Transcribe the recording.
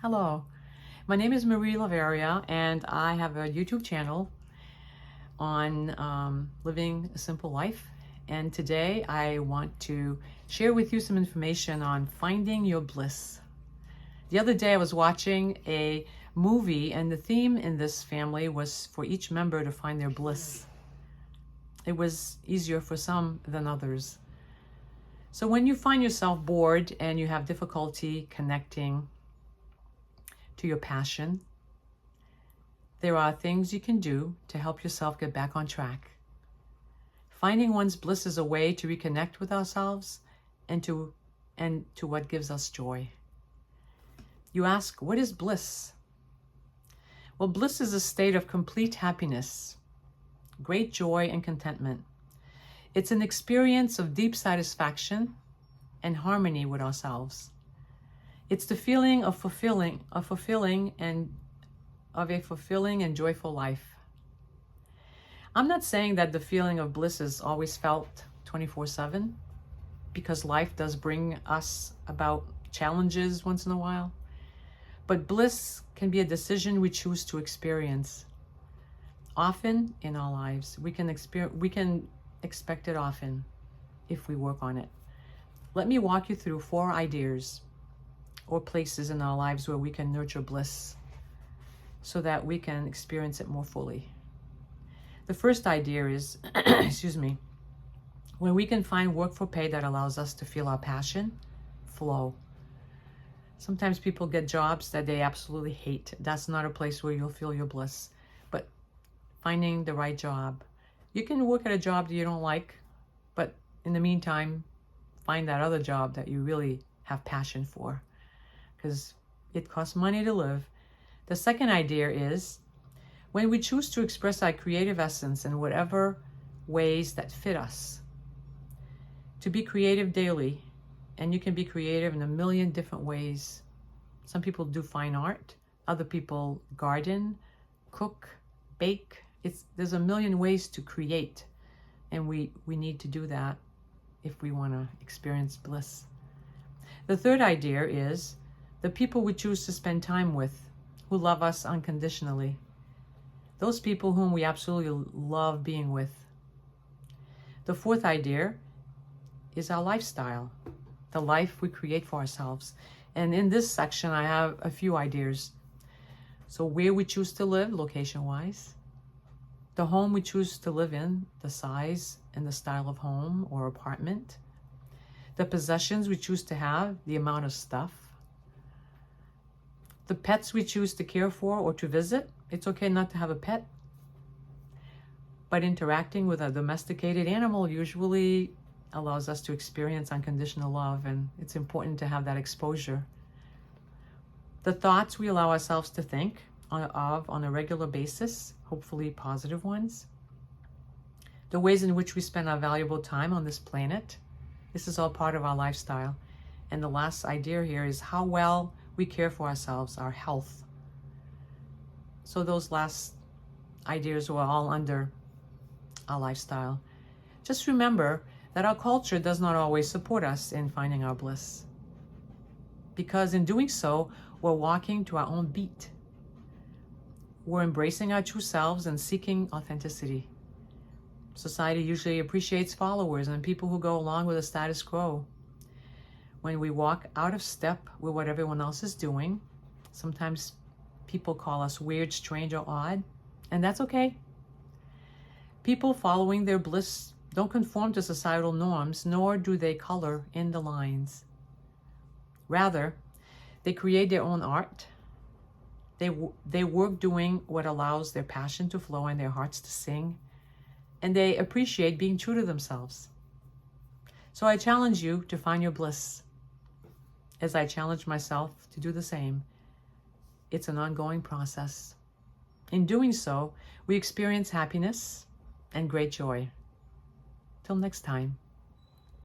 Hello, my name is Marie Lavaria, and I have a YouTube channel on living a simple life. And today I want to share with you some information on finding your bliss. The other day I was watching a movie, and the theme in this family was for each member to find their bliss. It was easier for some than others. So when you find yourself bored and you have difficulty connecting to your passion, there are things you can do to help yourself get back on track. Finding one's bliss is a way to reconnect with ourselves and to what gives us joy. You ask, what is bliss? Well, bliss is a state of complete happiness, great joy and contentment. It's an experience of deep satisfaction and harmony with ourselves. It's the feeling of a fulfilling and joyful life. I'm not saying that the feeling of bliss is always felt 24/7, because life does bring us about challenges once in a while. But bliss can be a decision we choose to experience. Often in our lives, we can expect it often if we work on it. Let me walk you through 4 ideas or places in our lives where we can nurture bliss so that we can experience it more fully. The first idea is, when we can find work for pay that allows us to feel our passion flow. Sometimes people get jobs that they absolutely hate. That's not a place where you'll feel your bliss. But finding the right job. You can work at a job that you don't like, but in the meantime, find that other job that you really have passion for, because it costs money to live. The second idea is when we choose to express our creative essence in whatever ways that fit us. To be creative daily, and you can be creative in a million different ways. Some people do fine art, other people garden, cook, bake. There's a million ways to create, and we need to do that if we want to experience bliss. The third idea is the people we choose to spend time with, who love us unconditionally. Those people whom we absolutely love being with. The fourth idea is our lifestyle, the life we create for ourselves. And in this section, I have a few ideas. So where we choose to live, location-wise. The home we choose to live in, the size and the style of home or apartment. The possessions we choose to have, the amount of stuff. The pets we choose to care for or to visit. It's okay not to have a pet, but interacting with a domesticated animal usually allows us to experience unconditional love, and it's important to have that exposure. The thoughts we allow ourselves to think of on a regular basis, hopefully positive ones. The ways in which we spend our valuable time on this planet. This is all part of our lifestyle. And the last idea here is how well we care for ourselves, our health. So those last ideas were all under our lifestyle. Just remember that our culture does not always support us in finding our bliss, because in doing so, we're walking to our own beat. We're embracing our true selves and seeking authenticity. Society usually appreciates followers and people who go along with the status quo. When we walk out of step with what everyone else is doing, sometimes people call us weird, strange, or odd, and that's okay. People following their bliss don't conform to societal norms, nor do they color in the lines. Rather, they create their own art. They work doing what allows their passion to flow and their hearts to sing, and they appreciate being true to themselves. So I challenge you to find your bliss, as I challenge myself to do the same. It's an ongoing process. In doing so, we experience happiness and great joy. Till next time.